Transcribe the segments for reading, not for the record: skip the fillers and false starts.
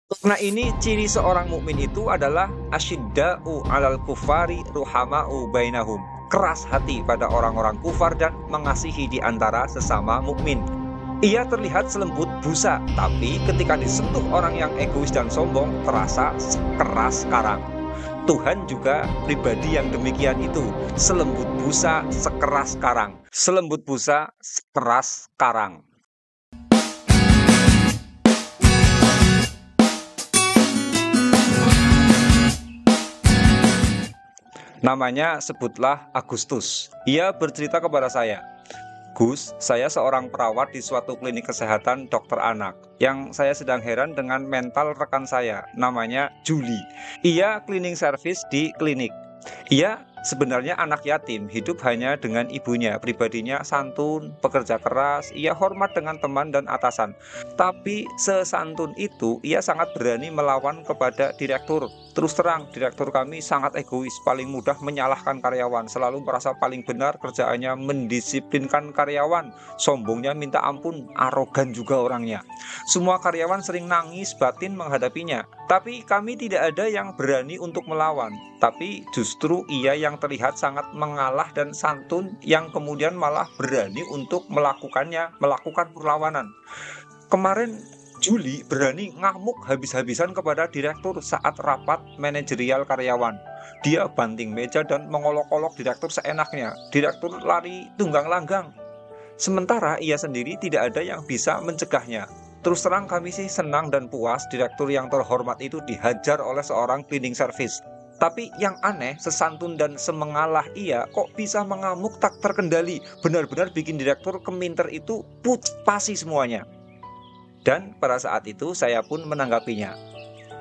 Nah, ini ciri seorang mukmin itu adalah asyidda'u 'alal kufari ruhama'u bainahum. Keras hati pada orang-orang kufar dan mengasihi di antara sesama mukmin. Ia terlihat selembut busa, tapi ketika disentuh orang yang egois dan sombong, terasa keras karang. Tuhan juga pribadi yang demikian itu, selembut busa, sekeras karang. Selembut busa, sekeras karang. Namanya sebutlah Agustus. Ia bercerita kepada saya, "Gus, saya seorang perawat di suatu klinik kesehatan dokter anak. Yang saya sedang heran dengan mental rekan saya, namanya Juli. Ia cleaning service di klinik. Ia sebenarnya anak yatim, hidup hanya dengan ibunya. Pribadinya santun, pekerja keras, ia hormat dengan teman dan atasan. Tapi sesantun itu, ia sangat berani melawan kepada direktur. Terus terang, direktur kami sangat egois, paling mudah menyalahkan karyawan, selalu merasa paling benar, kerjaannya mendisiplinkan karyawan. Sombongnya minta ampun, arogan juga orangnya. Semua karyawan sering nangis batin menghadapinya. Tapi kami tidak ada yang berani untuk melawan. Tapi justru ia yang terlihat sangat mengalah dan santun yang kemudian malah berani untuk melakukan perlawanan. Kemarin Juli berani ngamuk habis-habisan kepada direktur saat rapat manajerial karyawan. Dia banting meja dan mengolok-olok direktur seenaknya. Direktur lari tunggang langgang. Sementara ia sendiri tidak ada yang bisa mencegahnya. Terus terang kami sih senang dan puas direktur yang terhormat itu dihajar oleh seorang cleaning service. Tapi yang aneh, sesantun dan semengalah ia kok bisa mengamuk tak terkendali. Benar-benar bikin direktur keminter itu pasti semuanya. Dan pada saat itu saya pun menanggapinya.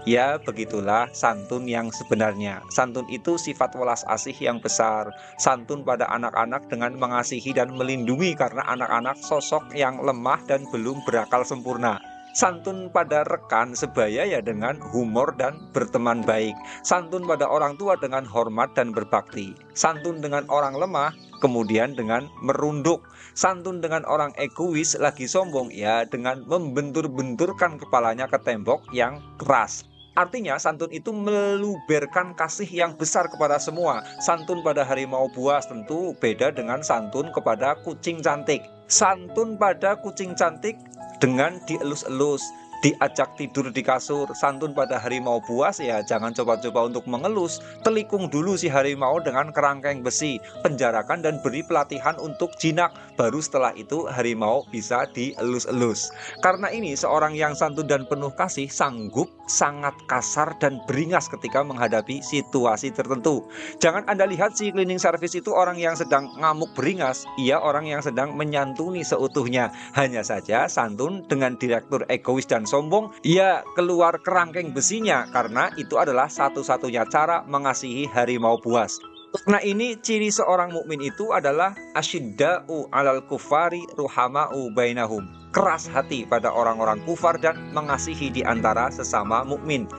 Ya, begitulah santun yang sebenarnya. Santun itu sifat welas asih yang besar. Santun pada anak-anak dengan mengasihi dan melindungi karena anak-anak sosok yang lemah dan belum berakal sempurna. Santun pada rekan sebaya ya dengan humor dan berteman baik. Santun pada orang tua dengan hormat dan berbakti. Santun dengan orang lemah, kemudian dengan merunduk. Santun dengan orang egois lagi sombong ya dengan membentur-benturkan kepalanya ke tembok yang keras. Artinya santun itu meluberkan kasih yang besar kepada semua. Santun pada harimau buas tentu beda dengan santun kepada kucing cantik. Santun pada kucing cantik dengan dielus-elus, diajak tidur di kasur. Santun pada harimau buas ya jangan coba-coba untuk mengelus. Telikung dulu si harimau dengan kerangkeng besi, penjarakan dan beri pelatihan untuk jinak. Baru setelah itu harimau bisa dielus-elus. Karena ini seorang yang santun dan penuh kasih sanggup sangat kasar dan beringas ketika menghadapi situasi tertentu. Jangan Anda lihat si cleaning service itu orang yang sedang ngamuk beringas, ia orang yang sedang menyantuni seutuhnya. Hanya saja santun dengan direktur egois dan sombong, ia keluar kerangkeng besinya karena itu adalah satu-satunya cara mengasihi harimau buas. Nah, ini ciri seorang mukmin itu adalah asyidda'u 'alal kufari ruhama'u bainahum. Keras hati pada orang-orang kufar dan mengasihi di antara sesama mukmin.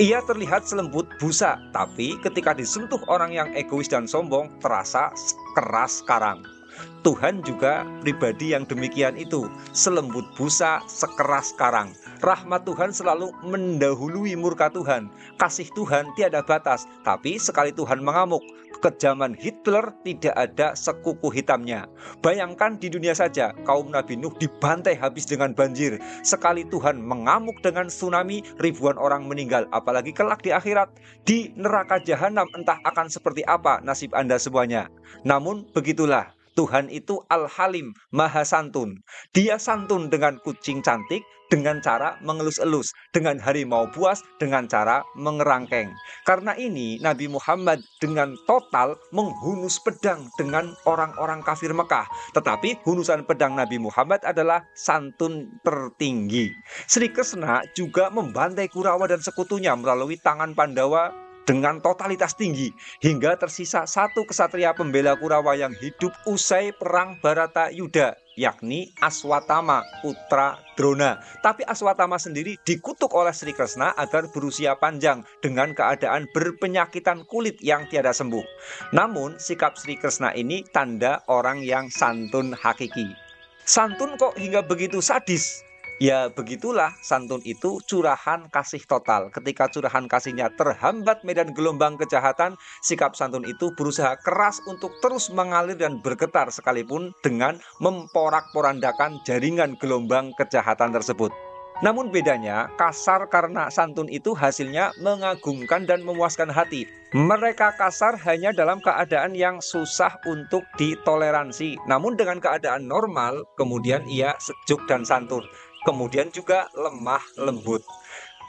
Ia terlihat selembut busa, tapi ketika disentuh orang yang egois dan sombong, terasa keras karang. Tuhan juga pribadi yang demikian itu, selembut busa, sekeras karang. Rahmat Tuhan selalu mendahului murka Tuhan. Kasih Tuhan tiada batas, tapi sekali Tuhan mengamuk, kekejaman Hitler tidak ada sekuku hitamnya. Bayangkan di dunia saja, kaum Nabi Nuh dibantai habis dengan banjir. Sekali Tuhan mengamuk dengan tsunami, ribuan orang meninggal. Apalagi kelak di akhirat, di neraka jahanam entah akan seperti apa nasib Anda semuanya. Namun begitulah, Tuhan itu Al-Halim, Maha Santun. Dia santun dengan kucing cantik, dengan cara mengelus-elus, dengan harimau buas, dengan cara mengerangkeng. Karena ini Nabi Muhammad dengan total menghunus pedang dengan orang-orang kafir Mekah. Tetapi hunusan pedang Nabi Muhammad adalah santun tertinggi. Sri Kresna juga membantai Kurawa dan sekutunya melalui tangan Pandawa dengan totalitas tinggi, hingga tersisa satu kesatria pembela Kurawa yang hidup usai perang Baratayuda, yakni Aswatama, putra Drona. Tapi Aswatama sendiri dikutuk oleh Sri Kresna agar berusia panjang dengan keadaan berpenyakitan kulit yang tiada sembuh. Namun sikap Sri Kresna ini tanda orang yang santun hakiki. Santun kok hingga begitu sadis? Ya begitulah, santun itu curahan kasih total. Ketika curahan kasihnya terhambat medan gelombang kejahatan, sikap santun itu berusaha keras untuk terus mengalir dan bergetar sekalipun dengan memporak-porandakan jaringan gelombang kejahatan tersebut. Namun bedanya, kasar karena santun itu hasilnya mengagumkan dan memuaskan hati. Mereka kasar hanya dalam keadaan yang susah untuk ditoleransi. Namun dengan keadaan normal, kemudian ia sejuk dan santun. Kemudian juga lemah lembut.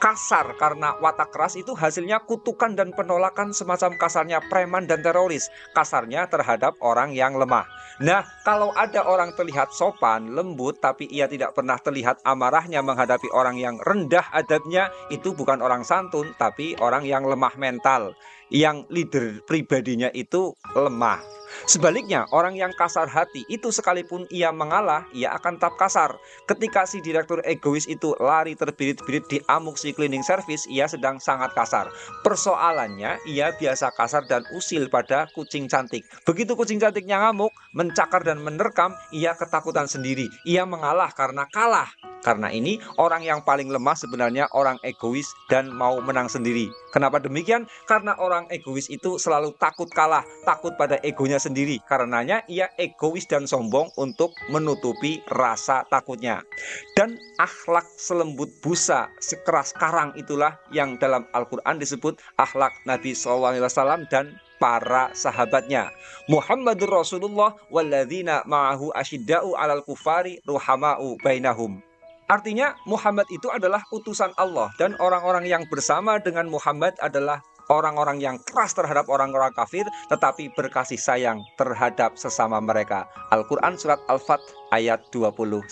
Kasar karena watak keras itu hasilnya kutukan dan penolakan semacam kasarnya preman dan teroris, kasarnya terhadap orang yang lemah. Nah, kalau ada orang terlihat sopan, lembut, tapi ia tidak pernah terlihat amarahnya menghadapi orang yang rendah adabnya, itu bukan orang santun, tapi orang yang lemah mental, yang leader pribadinya itu lemah. Sebaliknya, orang yang kasar hati itu sekalipun ia mengalah, ia akan tetap kasar. Ketika si direktur egois itu lari terbirit-birit di amuk si cleaning service, ia sedang sangat kasar. Persoalannya, ia biasa kasar dan usil pada kucing cantik. Begitu kucing cantiknya ngamuk, mencakar dan menerkam, ia ketakutan sendiri. Ia mengalah karena kalah. Karena ini, orang yang paling lemah sebenarnya orang egois dan mau menang sendiri. Kenapa demikian? Karena orang egois itu selalu takut kalah, takut pada egonya sendiri. Karenanya ia egois dan sombong untuk menutupi rasa takutnya. Dan akhlak selembut busa, sekeras karang itulah yang dalam Al-Quran disebut akhlak Nabi SAW dan para sahabatnya. Muhammadur Rasulullah walladzina ma'ahu asyidda'u alal kufari ruhama'u bainahum. Artinya Muhammad itu adalah utusan Allah dan orang-orang yang bersama dengan Muhammad adalah orang-orang yang keras terhadap orang-orang kafir tetapi berkasih sayang terhadap sesama mereka. Al-Quran Surat Al-Fat ayat 29.